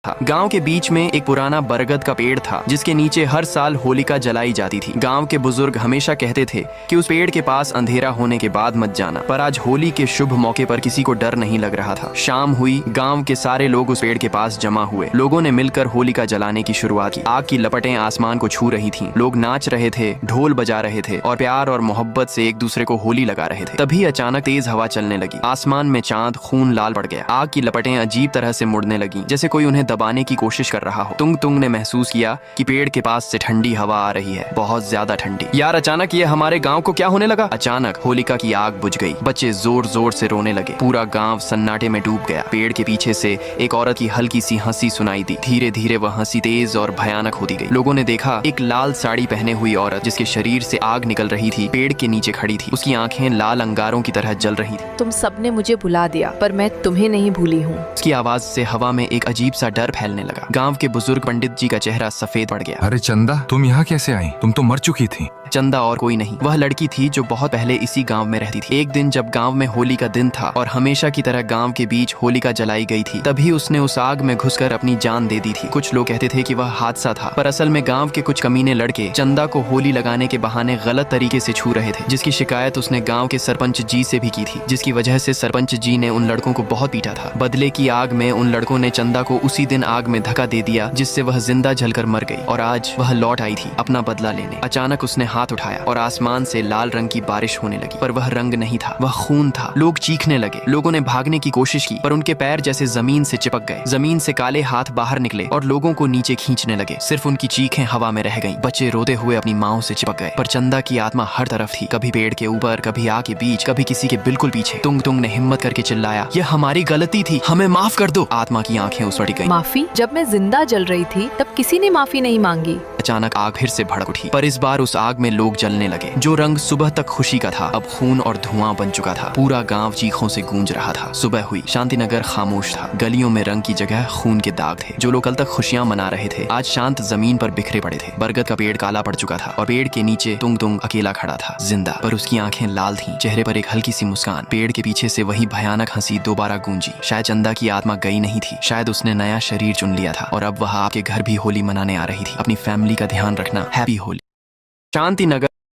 था। गांव के बीच में एक पुराना बरगद का पेड़ था जिसके नीचे हर साल होलिका जलाई जाती थी। गांव के बुजुर्ग हमेशा कहते थे कि उस पेड़ के पास अंधेरा होने के बाद मत जाना, पर आज होली के शुभ मौके पर किसी को डर नहीं लग रहा था। शाम हुई, गांव के सारे लोग उस पेड़ के पास जमा हुए। लोगों ने मिलकर होलिका जलाने की शुरुआत की। आग की लपटें आसमान को छू रही थीं। लोग नाच रहे थे, ढोल बजा रहे थे और प्यार और मोहब्बत से एक दूसरे को होली लगा रहे थे। तभी अचानक तेज हवा चलने लगी। आसमान में चांद खून लाल पड़ गया। आग की लपटें अजीब तरह से मुड़ने लगी, जैसे कोई उन्हें दबाने की कोशिश कर रहा हो। तुंग तुंग ने महसूस किया कि पेड़ के पास से ठंडी हवा आ रही है, बहुत ज्यादा ठंडी। यार, अचानक ये हमारे गांव को क्या होने लगा? अचानक होलिका की आग बुझ गई। बच्चे जोर जोर से रोने लगे। पूरा गांव सन्नाटे में डूब गया। पेड़ के पीछे से एक औरत की हल्की सी हंसी सुनाई दी। धीरे धीरे वह हंसी तेज और भयानक होती गई। लोगों ने देखा एक लाल साड़ी पहने हुई औरत जिसके शरीर से आग निकल रही थी, पेड़ के नीचे खड़ी थी। उसकी आंखें लाल अंगारों की तरह जल रही थी। तुम सबने मुझे भुला दिया, पर मैं तुम्हें नहीं भूली हूँ। उसकी आवाज से हवा में एक अजीब सा डर फैलने लगा। गांव के बुजुर्ग पंडित जी का चेहरा सफेद पड़ गया। अरे चंदा, तुम यहाँ कैसे आई? तुम तो मर चुकी थी। चंदा और कोई नहीं, वह लड़की थी जो बहुत पहले इसी गांव में रहती थी। एक दिन जब गांव में होली का दिन था और हमेशा की तरह गांव के बीच होलिका जलाई गई थी, तभी उसने उस आग में घुसकर अपनी जान दे दी थी। कुछ लोग कहते थे कि वह हादसा था, पर असल में गांव के कुछ कमीने लड़के चंदा को होली लगाने के बहाने गलत तरीके से छू रहे थे, जिसकी शिकायत उसने गाँव के सरपंच जी से भी की थी, जिसकी वजह से सरपंच जी ने उन लड़कों को बहुत पीटा था। बदले की आग में उन लड़कों ने चंदा को उसी दिन आग में धक्का दे दिया, जिससे वह जिंदा जलकर मर गई और आज वह लौट आई थी अपना बदला लेने। अचानक उसने हाथ उठाया और आसमान से लाल रंग की बारिश होने लगी, पर वह रंग नहीं था, वह खून था। लोग चीखने लगे। लोगों ने भागने की कोशिश की, पर उनके पैर जैसे जमीन से चिपक गए। जमीन से काले हाथ बाहर निकले और लोगों को नीचे खींचने लगे। सिर्फ उनकी चीखें हवा में रह गईं। बच्चे रोते हुए अपनी माओं से चिपक गए, पर चंदा की आत्मा हर तरफ थी, कभी पेड़ के ऊपर, कभी आग के बीच, कभी किसी के बिल्कुल पीछे। तुंग तुंग ने हिम्मत करके चिल्लाया, यह हमारी गलती थी, हमें माफ कर दो। आत्मा की आंखें उसड़ गईं। माफी? जब मैं जिंदा जल रही थी तब किसी ने माफी नहीं मांगी। अचानक आग फिर से भड़क उठी, पर इस बार उस आग में लोग जलने लगे। जो रंग सुबह तक खुशी का था, अब खून और धुआं बन चुका था। पूरा गांव चीखों से गूंज रहा था। सुबह हुई, शांतिनगर खामोश था। गलियों में रंग की जगह खून के दाग थे। जो लोग कल तक खुशियां मना रहे थे, आज शांत जमीन पर बिखरे पड़े थे। बरगद का पेड़ काला पड़ चुका था और पेड़ के नीचे तुंग तुंग अकेला खड़ा था, जिंदा, पर उसकी आंखें लाल थीं, चेहरे पर एक हल्की सी मुस्कान। पेड़ के पीछे से वही भयानक हंसी दोबारा गूंजी। शायद चंदा की आत्मा गई नहीं थी, शायद उसने नया शरीर चुन लिया था और अब वह आपके घर भी होली मनाने आ रही थी। अपनी फैमिली का ध्यान रखना। हैप्पी होली। शांतिनगर।